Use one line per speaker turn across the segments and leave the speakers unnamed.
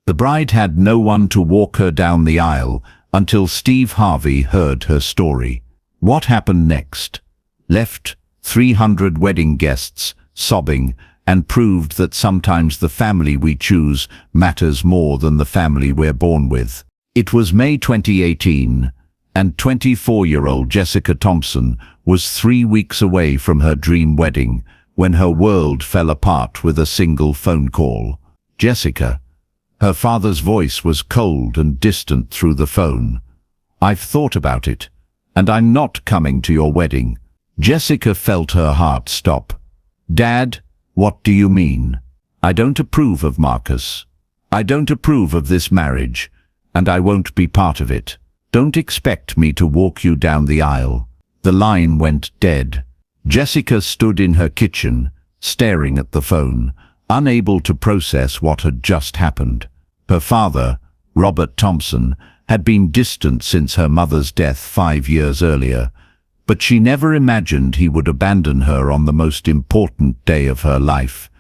The bride had no one to walk her down the aisle until Steve Harvey heard her story. What happened next? Left 300 wedding guests sobbing and proved that sometimes the family we choose matters more than the family we're born with. It was May 2018, and 24-year-old Jessica Thompson was 3 weeks away from her dream wedding when her world fell apart with a single phone call. Jessica. Her father's voice was cold and distant through the phone. "I've thought about it, and I'm not coming to your wedding." Jessica felt her heart stop. "Dad, what do you mean? I don't approve of Marcus. I don't approve of this marriage, and I won't be part of it. Don't expect me to walk you down the aisle." The line went dead. Jessica stood in her kitchen, staring at the phone, unable to process what had just happened. Her father, Robert Thompson, had been distant since her mother's death 5 years earlier, but she never imagined he would abandon her on the most important day of her life.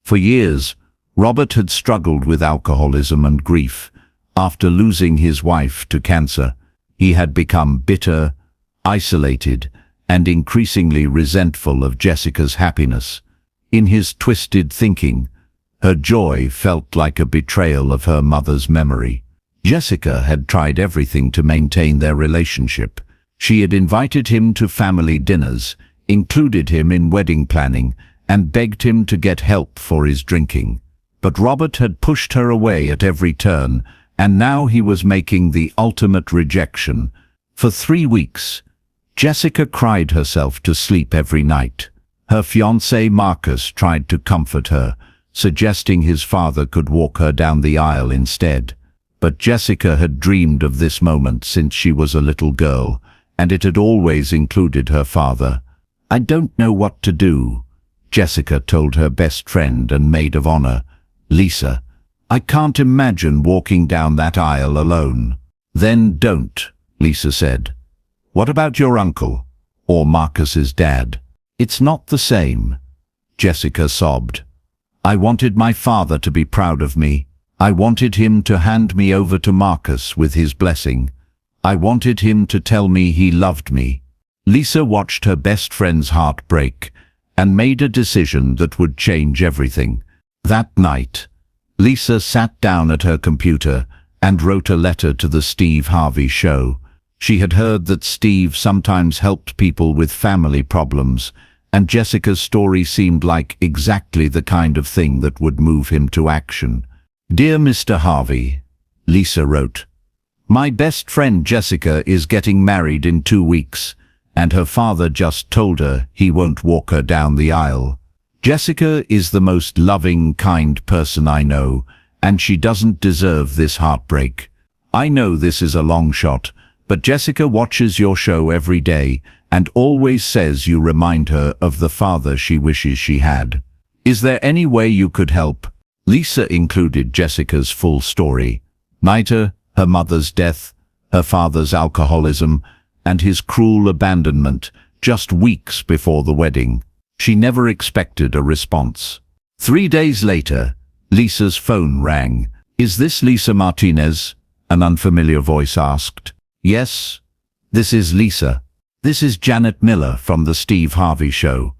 For years, Robert had struggled with alcoholism and grief. After losing his wife to cancer, he had become bitter, isolated, and increasingly resentful of Jessica's happiness. In his twisted thinking, her joy felt like a betrayal of her mother's memory. Jessica had tried everything to maintain their relationship. She had invited him to family dinners, included him in wedding planning, and begged him to get help for his drinking. But Robert had pushed her away at every turn, and now he was making the ultimate rejection. For 3 weeks, Jessica cried herself to sleep every night. Her fiancé Marcus tried to comfort her, suggesting his father could walk her down the aisle instead. But Jessica had dreamed of this moment since she was a little girl, and it had always included her father. "I don't know what to do," Jessica told her best friend and maid of honor, Lisa. "I can't imagine walking down that aisle alone." "Then don't," Lisa said. "What about your uncle, or Marcus's dad?" "It's not the same," Jessica sobbed. "I wanted my father to be proud of me. I wanted him to hand me over to Marcus with his blessing. I wanted him to tell me he loved me." Lisa watched her best friend's heart break and made a decision that would change everything. That night, Lisa sat down at her computer and wrote a letter to the Steve Harvey show. She had heard that Steve sometimes helped people with family problems, and Jessica's story seemed like exactly the kind of thing that would move him to action. "Dear Mr. Harvey," Lisa wrote, "my best friend Jessica is getting married in 2 weeks, and her father just told her he won't walk her down the aisle. Jessica is the most loving, kind person I know, and she doesn't deserve this heartbreak. I know this is a long shot, but Jessica watches your show every day and always says you remind her of the father she wishes she had. Is there any way you could help?" Lisa included Jessica's full story: Nita, her mother's death, her father's alcoholism, and his cruel abandonment just weeks before the wedding. She never expected a response. 3 days later, Lisa's phone rang. "Is this Lisa Martinez?" an unfamiliar voice asked. "Yes, this is Lisa. This is Janet Miller from the Steve Harvey Show.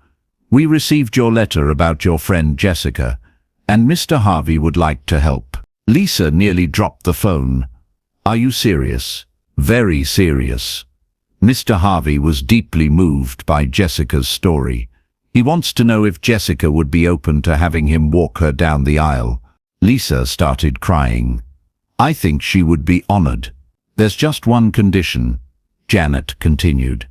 We received your letter about your friend Jessica, and Mr. Harvey would like to help." Lisa nearly dropped the phone. "Are you serious?" "Very serious." Mr. Harvey was deeply moved by Jessica's story. He wants to know if Jessica would be open to having him walk her down the aisle. Lisa started crying. "I think she would be honored. There's just one condition," Janet continued.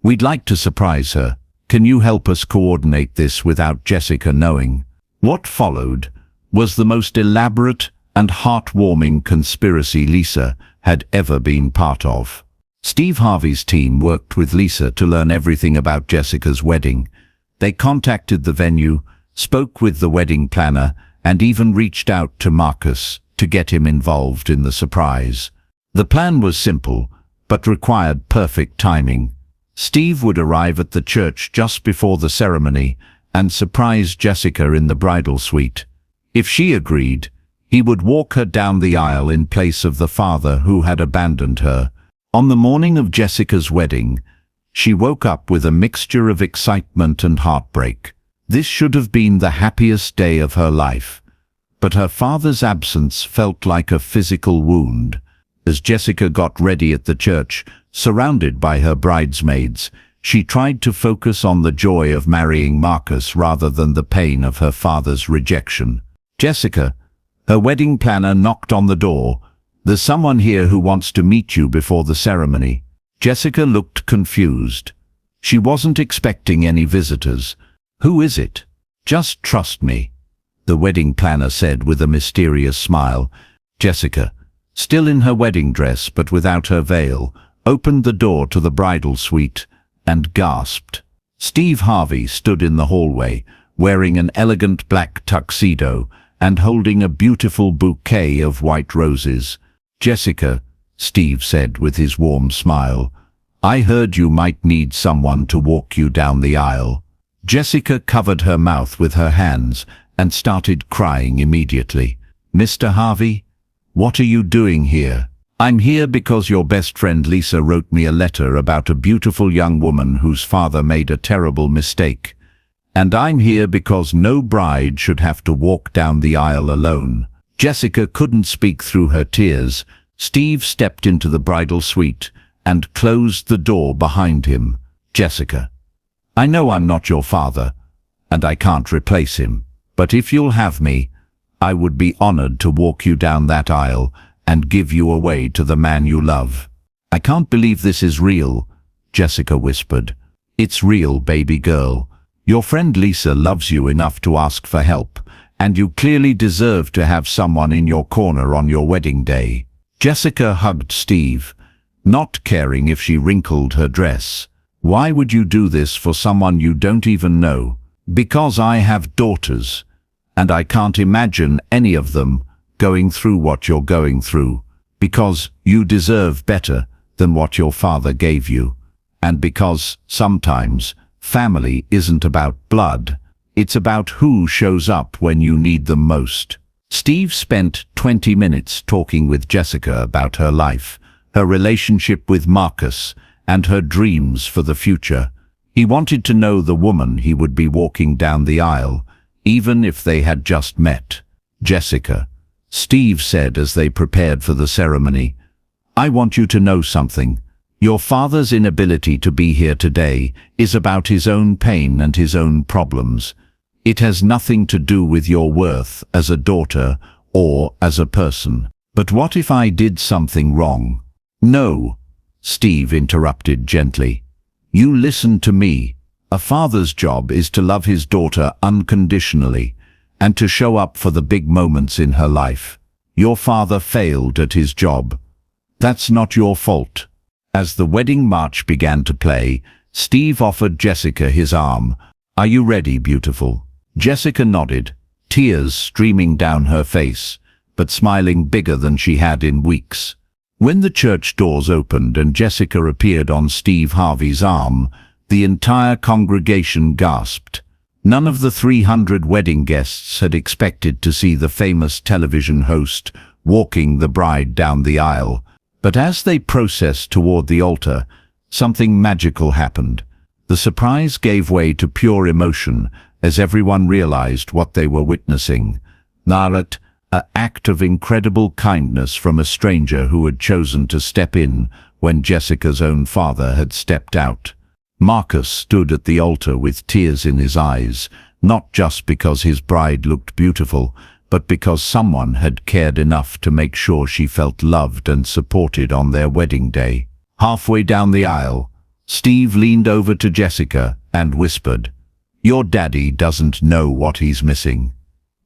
"We'd like to surprise her. Can you help us coordinate this without Jessica knowing?" What followed was the most elaborate and heartwarming conspiracy Lisa had ever been part of. Steve Harvey's team worked with Lisa to learn everything about Jessica's wedding. They contacted the venue, spoke with the wedding planner, and even reached out to Marcus to get him involved in the surprise. The plan was simple, but required perfect timing. Steve would arrive at the church just before the ceremony and surprise Jessica in the bridal suite. If she agreed, He would walk her down the aisle in place of the father who had abandoned her. On the morning of Jessica's wedding, she woke up with a mixture of excitement and heartbreak. This should have been the happiest day of her life, but her father's absence felt like a physical wound. As Jessica got ready at the church, surrounded by her bridesmaids, she tried to focus on the joy of marrying Marcus rather than the pain of her father's rejection. Jessica, her wedding planner, knocked on the door. "There's someone here who wants to meet you before the ceremony." Jessica looked confused. She wasn't expecting any visitors. "Who is it?" "Just trust me," the wedding planner said with a mysterious smile. Jessica, still in her wedding dress but without her veil, opened the door to the bridal suite and gasped. Steve Harvey stood in the hallway, wearing an elegant black tuxedo and holding a beautiful bouquet of white roses. "Jessica," Steve said with his warm smile, "I heard you might need someone to walk you down the aisle." Jessica covered her mouth with her hands and started crying immediately. "Mr. Harvey, what are you doing here?" "I'm here because your best friend Lisa wrote me a letter about a beautiful young woman whose father made a terrible mistake. And I'm here because no bride should have to walk down the aisle alone." Jessica couldn't speak through her tears. Steve stepped into the bridal suite and closed the door behind him. "Jessica, I know I'm not your father, and I can't replace him, but if you'll have me, I would be honored to walk you down that aisle and give you away to the man you love." "I can't believe this is real," Jessica whispered. "It's real, baby girl. Your friend Lisa loves you enough to ask for help, and you clearly deserve to have someone in your corner on your wedding day." Jessica hugged Steve, not caring if she wrinkled her dress. "Why would you do this for someone you don't even know?" "Because I have daughters, and I can't imagine any of them going through what you're going through. Because you deserve better than what your father gave you. And because sometimes family isn't about blood, it's about who shows up when you need them most." Steve spent 20 minutes talking with Jessica about her life, her relationship with Marcus, and her dreams for the future. He wanted to know the woman he would be walking down the aisle, even if they had just met. "Jessica," Steve said as they prepared for the ceremony, "I want you to know something. Your father's inability to be here today is about his own pain and his own problems. It has nothing to do with your worth as a daughter or as a person." "But what if I did something wrong?" "No," Steve interrupted gently. "You listen to me. A father's job is to love his daughter unconditionally and to show up for the big moments in her life. Your father failed at his job. That's not your fault." As the wedding march began to play, Steve offered Jessica his arm. "Are you ready, beautiful?" Jessica nodded, tears streaming down her face, but smiling bigger than she had in weeks. When the church doors opened and Jessica appeared on Steve Harvey's arm, the entire congregation gasped. None of the 300 wedding guests had expected to see the famous television host walking the bride down the aisle. But as they processed toward the altar, something magical happened. The surprise gave way to pure emotion as everyone realized what they were witnessing. Narat, an act of incredible kindness from a stranger who had chosen to step in when Jessica's own father had stepped out. Marcus stood at the altar with tears in his eyes, not just because his bride looked beautiful, but because someone had cared enough to make sure she felt loved and supported on their wedding day. Halfway down the aisle, Steve leaned over to Jessica and whispered, "Your daddy doesn't know what he's missing.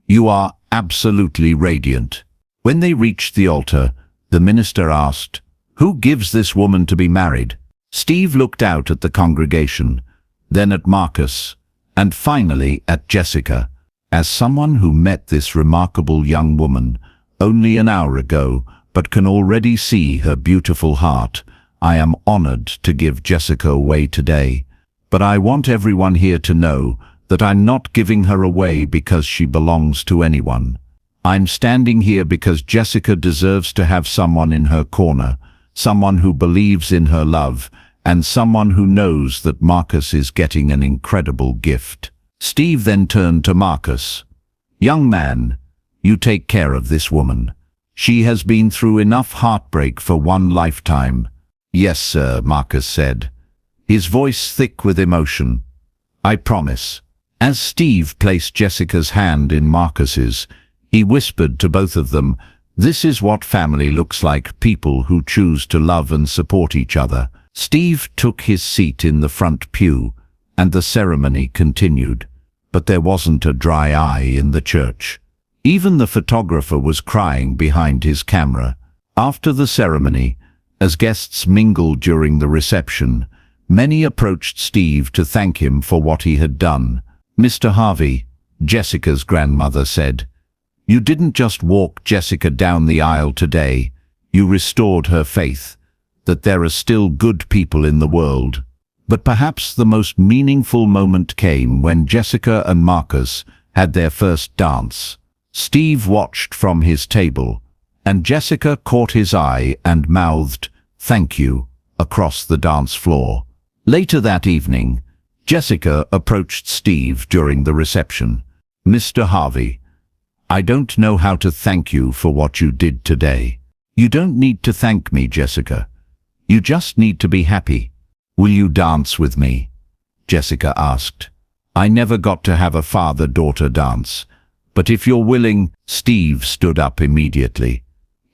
You are absolutely radiant." When they reached the altar, the minister asked, "Who gives this woman to be married?" Steve looked out at the congregation, then at Marcus, and finally at Jessica. "As someone who met this remarkable young woman only an hour ago, but can already see her beautiful heart, I am honored to give Jessica away today. But I want everyone here to know that I'm not giving her away because she belongs to anyone. I'm standing here because Jessica deserves to have someone in her corner, someone who believes in her love, and someone who knows that Marcus is getting an incredible gift. Steve then turned to Marcus. Young man, you take care of this woman. She has been through enough heartbreak for one lifetime. Yes, sir, Marcus said, his voice thick with emotion. I promise. As Steve placed Jessica's hand in Marcus's, he whispered to both of them, this is what family looks like, people who choose to love and support each other. Steve took his seat in the front pew, and the ceremony continued. But there wasn't a dry eye in the church. Even the photographer was crying behind his camera. After the ceremony, as guests mingled during the reception, many approached Steve to thank him for what he had done. Mr. Harvey, Jessica's grandmother said, you didn't just walk Jessica down the aisle today, you restored her faith that there are still good people in the world. But perhaps the most meaningful moment came when Jessica and Marcus had their first dance. Steve watched from his table, and Jessica caught his eye and mouthed, thank you, across the dance floor. Later that evening, Jessica approached Steve during the reception. Mr. Harvey, I don't know how to thank you for what you did today. You don't need to thank me, Jessica. You just need to be happy. Will you dance with me? Jessica asked. I never got to have a father-daughter dance, but if you're willing, Steve stood up immediately.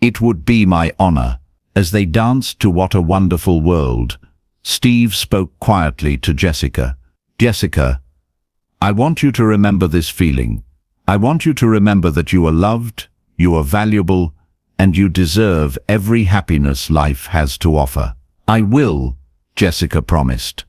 It would be my honor. As they danced to What a Wonderful World, Steve spoke quietly to Jessica. Jessica, I want you to remember this feeling. I want you to remember that you are loved, you are valuable, and you deserve every happiness life has to offer. I will, Jessica promised.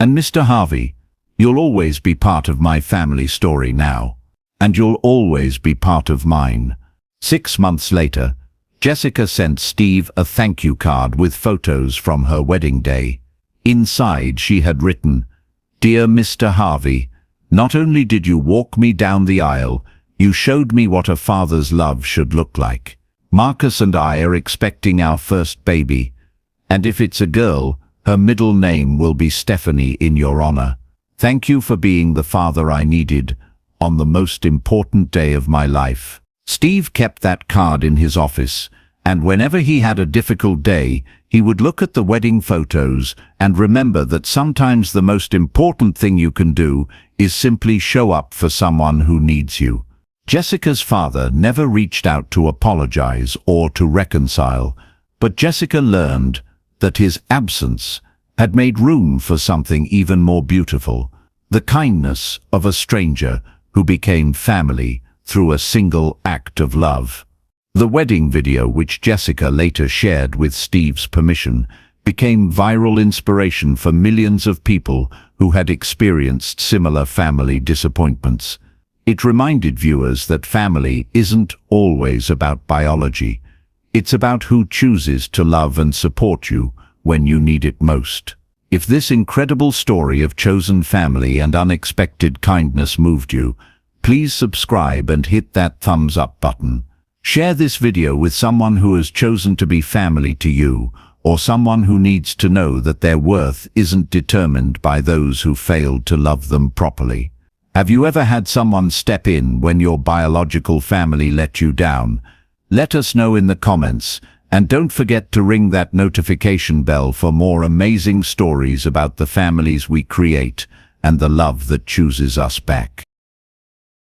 And Mr. Harvey, you'll always be part of my family story now, and you'll always be part of mine. 6 months later, Jessica sent Steve a thank you card with photos from her wedding day. Inside she had written, Dear Mr. Harvey, not only did you walk me down the aisle, you showed me what a father's love should look like. Marcus and I are expecting our first baby, and if it's a girl, her middle name will be Stephanie in your honor. Thank you for being the father I needed on the most important day of my life. Steve kept that card in his office, and whenever he had a difficult day, he would look at the wedding photos and remember that sometimes the most important thing you can do is simply show up for someone who needs you. Jessica's father never reached out to apologize or to reconcile, but Jessica learned that his absence had made room for something even more beautiful, the kindness of a stranger who became family through a single act of love. The wedding video, which Jessica later shared with Steve's permission, became viral inspiration for millions of people who had experienced similar family disappointments. It reminded viewers that family isn't always about biology. It's about who chooses to love and support you when you need it most. If this incredible story of chosen family and unexpected kindness moved you, please subscribe and hit that thumbs up button. Share this video with someone who has chosen to be family to you, or someone who needs to know that their worth isn't determined by those who failed to love them properly. Have you ever had someone step in when your biological family let you down? Let us know in the comments, and don't forget to ring that notification bell for more amazing stories about the families we create and the love that chooses us back.